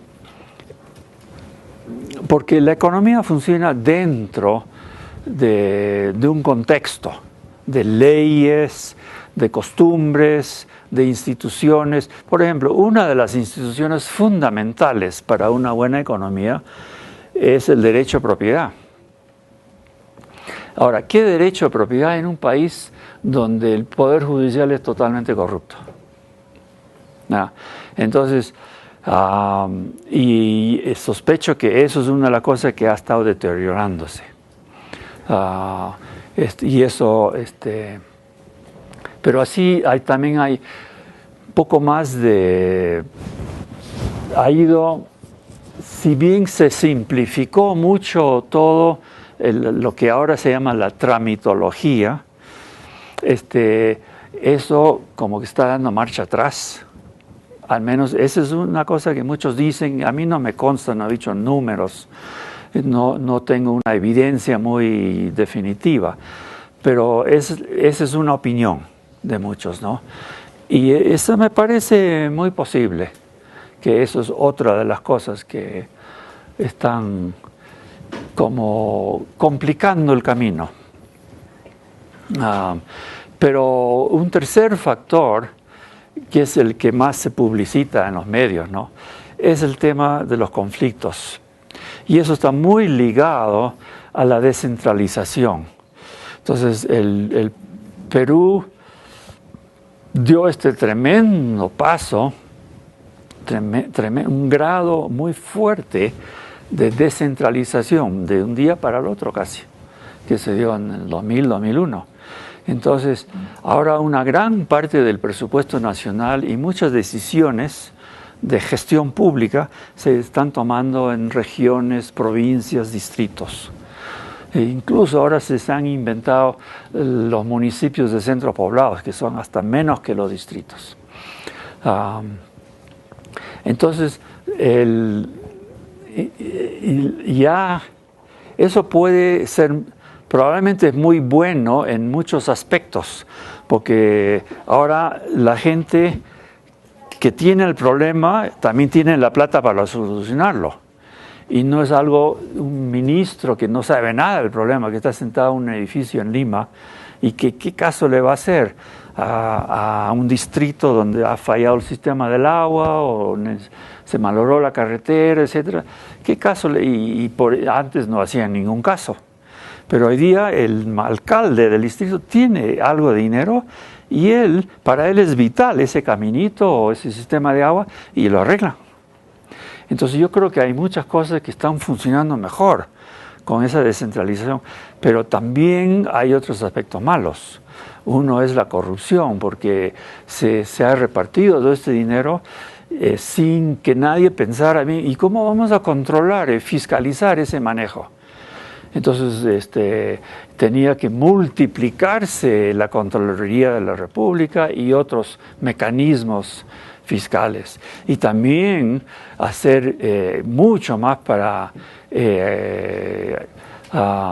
porque la economía funciona dentro de un contexto de leyes, de costumbres, de instituciones. Por ejemplo, una de las instituciones fundamentales para una buena economía es el derecho a propiedad. Ahora, ¿qué derecho a propiedad en un país donde el poder judicial es totalmente corrupto? Entonces, Y sospecho que eso es una de las cosas que ha estado deteriorándose. Pero así también hay poco más de... Ha ido, si bien se simplificó mucho todo lo que ahora se llama la tramitología, eso como que está dando marcha atrás. Al menos esa es una cosa que muchos dicen, a mí no me consta, no he dicho números, no tengo una evidencia muy definitiva, pero esa es una opinión de muchos, ¿no? Y eso me parece muy posible, que eso es otra de las cosas que están como complicando el camino. Pero un tercer factor, que es el que más se publicita en los medios, ¿no?, es el tema de los conflictos. Y eso está muy ligado a la descentralización. Entonces, el Perú dio este tremendo paso, un grado muy fuerte de descentralización, de un día para el otro casi, que se dio en el 2000-2001. Entonces, ahora una gran parte del presupuesto nacional y muchas decisiones de gestión pública se están tomando en regiones, provincias, distritos. E incluso ahora se han inventado los municipios de centro poblados, que son hasta menos que los distritos. Entonces, ya eso puede ser... Probablemente es muy bueno en muchos aspectos, porque ahora la gente que tiene el problema también tiene la plata para solucionarlo. Y no es un ministro que no sabe nada del problema, que está sentado en un edificio en Lima, y que qué caso le va a hacer a un distrito donde ha fallado el sistema del agua o se malogró la carretera, etcétera. ¿Qué caso antes no hacían ningún caso? Pero hoy día el alcalde del distrito tiene algo de dinero y para él es vital ese caminito o ese sistema de agua y lo arregla. Entonces yo creo que hay muchas cosas que están funcionando mejor con esa descentralización, pero también hay otros aspectos malos. Uno es la corrupción, porque se ha repartido todo este dinero sin que nadie pensara bien, ¿y cómo vamos a controlar, fiscalizar ese manejo? Entonces tenía que multiplicarse la Contraloría de la República y otros mecanismos fiscales. Y también hacer mucho más para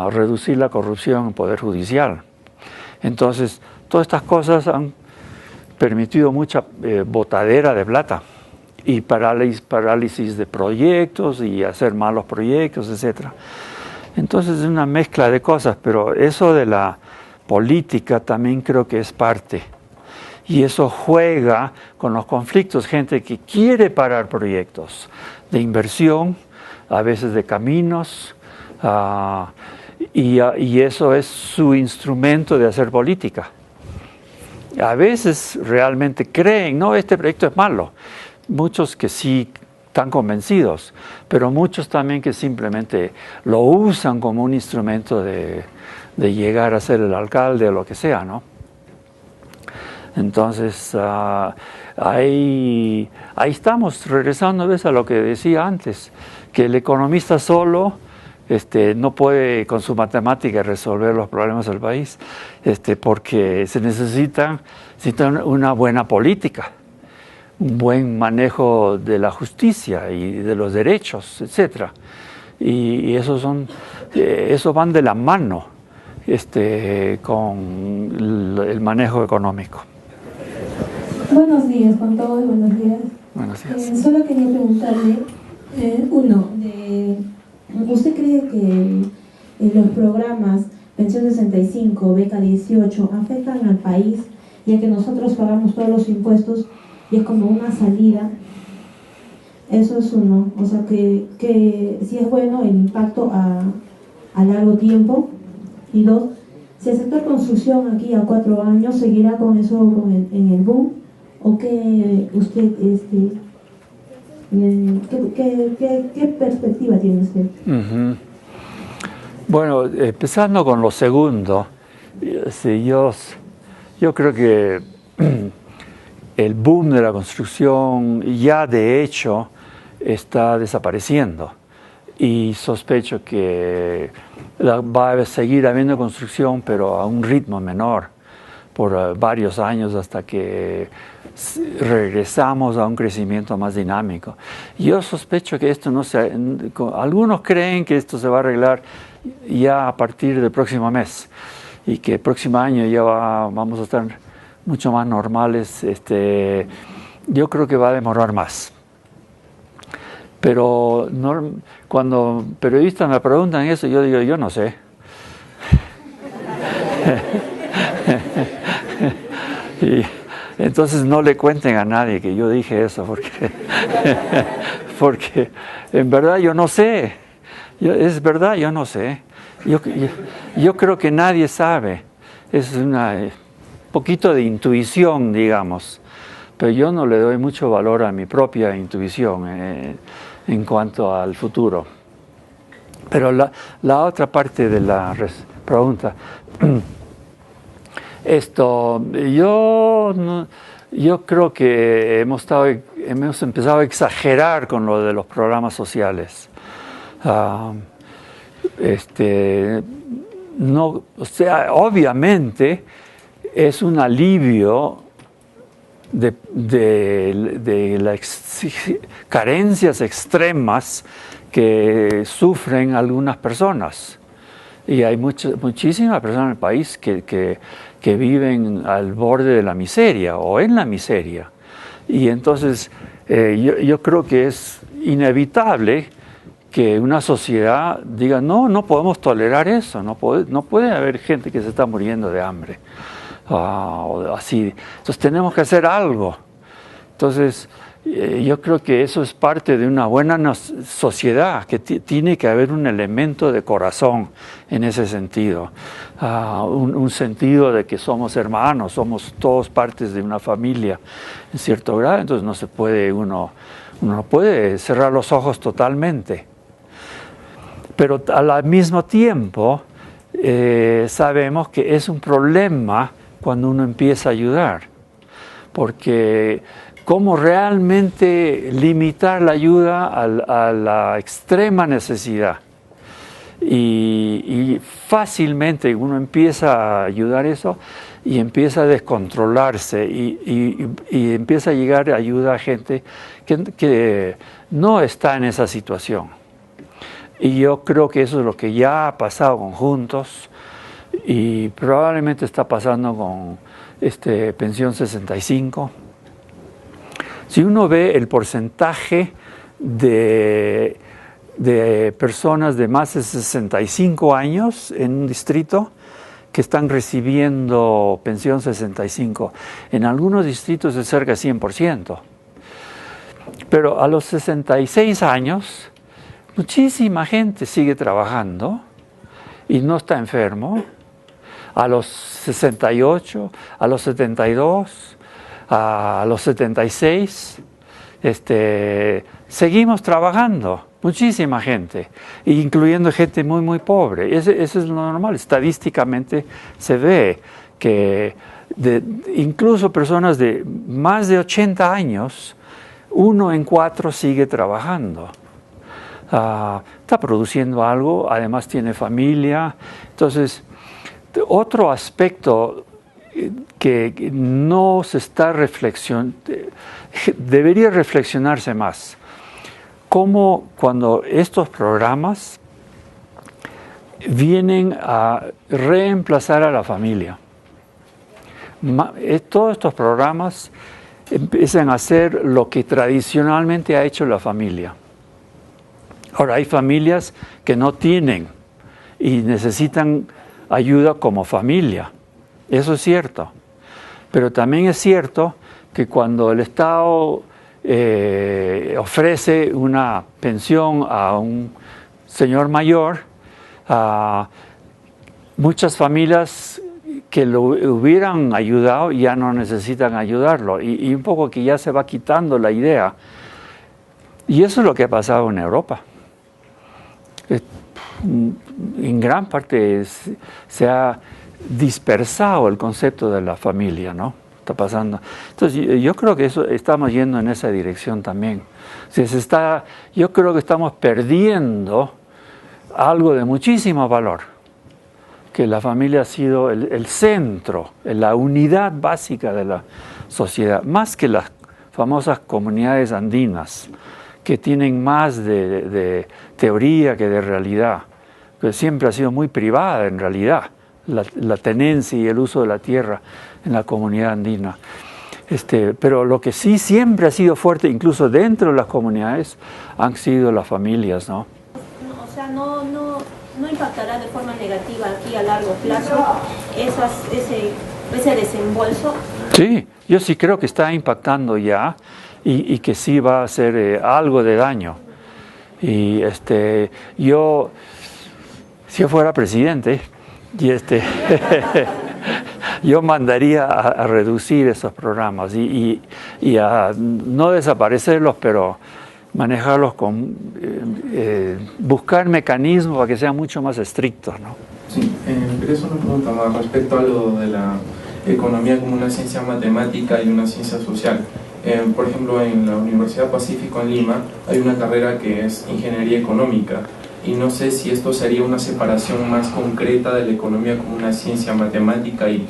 reducir la corrupción en el Poder Judicial. Entonces, todas estas cosas han permitido mucha botadera de plata y parálisis de proyectos y hacer malos proyectos, etcétera. Entonces es una mezcla de cosas, pero eso de la política también creo que es parte. Y eso juega con los conflictos, gente que quiere parar proyectos de inversión, a veces de caminos, y eso es su instrumento de hacer política. A veces realmente creen, no, este proyecto es malo. Muchos que sí están convencidos, pero muchos también que simplemente lo usan como un instrumento de llegar a ser el alcalde o lo que sea, ¿no? Entonces, ahí estamos, regresando a lo que decía antes, que el economista solo no puede con su matemática resolver los problemas del país, porque se necesita una buena política, un buen manejo de la justicia y de los derechos, etcétera. Y eso van de la mano con el manejo económico. Buenos días con todos, buenos días. Buenos días. Solo quería preguntarle, ¿usted cree que los programas Pensión 65, Beca 18 afectan al país, ya que nosotros pagamos todos los impuestos y es como una salida? Eso es uno, o sea que si es bueno el impacto a largo tiempo. Y dos, si el sector construcción aquí a 4 años seguirá con eso en el boom, o que usted ¿Qué perspectiva tiene usted? Uh-huh. Bueno, empezando con lo segundo, sí, yo creo que el boom de la construcción ya de hecho está desapareciendo y sospecho que va a seguir habiendo construcción, pero a un ritmo menor por varios años hasta que regresamos a un crecimiento más dinámico. Yo sospecho que esto no se... Algunos creen que esto se va a arreglar ya a partir del próximo mes y que el próximo año ya vamos a estar mucho más normales. Yo creo que va a demorar más. Pero cuando periodistas me preguntan eso, yo digo, yo no sé. Y entonces no le cuenten a nadie que yo dije eso, porque en verdad yo no sé. Es verdad, yo no sé. Yo creo que nadie sabe. Es un poquito de intuición, digamos. Pero yo no le doy mucho valor a mi propia intuición en cuanto al futuro. Pero la otra parte de la pregunta... yo creo que hemos empezado a exagerar con lo de los programas sociales. No, o sea, obviamente es un alivio de las carencias extremas que sufren algunas personas. Y hay muchísimas personas en el país que viven al borde de la miseria o en la miseria. Y entonces yo creo que es inevitable que una sociedad diga, no podemos tolerar eso, no puede haber gente que se está muriendo de hambre. O así. Entonces tenemos que hacer algo. Entonces yo creo que eso es parte de una buena sociedad, que tiene que haber un elemento de corazón en ese sentido, un sentido de que somos hermanos, somos todos partes de una familia en cierto grado. Entonces no se puede uno no puede cerrar los ojos totalmente, pero al mismo tiempo sabemos que es un problema cuando uno empieza a ayudar, porque cómo realmente limitar la ayuda a la extrema necesidad. Y fácilmente uno empieza a ayudar eso y empieza a descontrolarse y empieza a llegar ayuda a gente que no está en esa situación. Y yo creo que eso es lo que ya ha pasado con Juntos y probablemente está pasando con Pensión 65. Si uno ve el porcentaje de personas de más de 65 años en un distrito que están recibiendo pensión 65, en algunos distritos es cerca de 100%. Pero a los 66 años, muchísima gente sigue trabajando y no está enfermo. A los 68, a los 72, a los 76, seguimos trabajando. Muchísima gente, incluyendo gente muy, muy pobre. Eso es lo normal. Estadísticamente se ve que incluso personas de más de 80 años, 1 en 4 sigue trabajando. Está produciendo algo, además tiene familia. Entonces, otro aspecto que no se está reflexionando, debería reflexionarse más. Cómo cuando estos programas vienen a reemplazar a la familia. Todos estos programas empiezan a hacer lo que tradicionalmente ha hecho la familia. Ahora, hay familias que no tienen y necesitan ayuda como familia. Eso es cierto. Pero también es cierto que cuando el Estado ofrece una pensión a un señor mayor, muchas familias que lo hubieran ayudado ya no necesitan ayudarlo y un poco que ya se va quitando la idea. Y eso es lo que ha pasado en Europa. En gran parte se ha dispersado el concepto de la familia, ¿no? Está pasando. Entonces yo creo que eso estamos yendo en esa dirección también. O sea, yo creo que estamos perdiendo algo de muchísimo valor, que la familia ha sido el centro, la unidad básica de la sociedad, más que las famosas comunidades andinas, que tienen más de teoría que de realidad, que siempre ha sido muy privada en realidad, la tenencia y el uso de la tierra en la comunidad andina. Pero lo que sí siempre ha sido fuerte, incluso dentro de las comunidades, han sido las familias, ¿no? O sea, no impactará de forma negativa aquí a largo plazo ese desembolso. Sí, yo sí creo que está impactando ya y que sí va a hacer algo de daño. Y si yo fuera presidente, yo mandaría a reducir esos programas y a no desaparecerlos, pero manejarlos buscar mecanismos para que sean mucho más estrictos, ¿no? Sí, pero es una pregunta más respecto a lo de la economía como una ciencia matemática y una ciencia social. Por ejemplo, en la Universidad Pacífico en Lima hay una carrera que es Ingeniería Económica, y no sé si esto sería una separación más concreta de la economía como una ciencia matemática y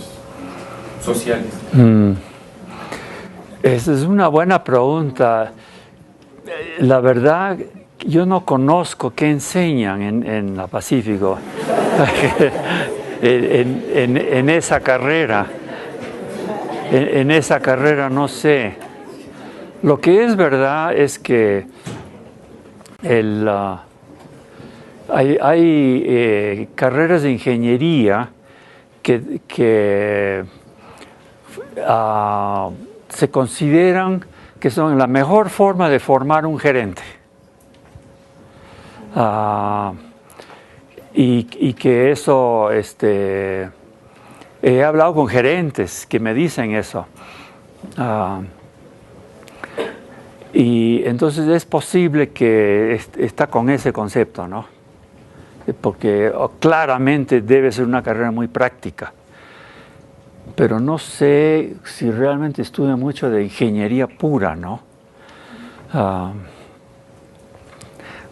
social. Esa es una buena pregunta. La verdad, yo no conozco qué enseñan en la Pacífico en esa carrera. En esa carrera no sé. Lo que es verdad es que hay carreras de ingeniería que se consideran que son la mejor forma de formar un gerente. Y que eso, he hablado con gerentes que me dicen eso. Y entonces es posible que está con ese concepto, ¿no? Porque claramente debe ser una carrera muy práctica. Pero no sé si realmente estudia mucho de ingeniería pura, ¿no?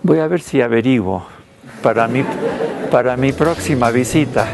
Voy a ver si averiguo para mi próxima visita.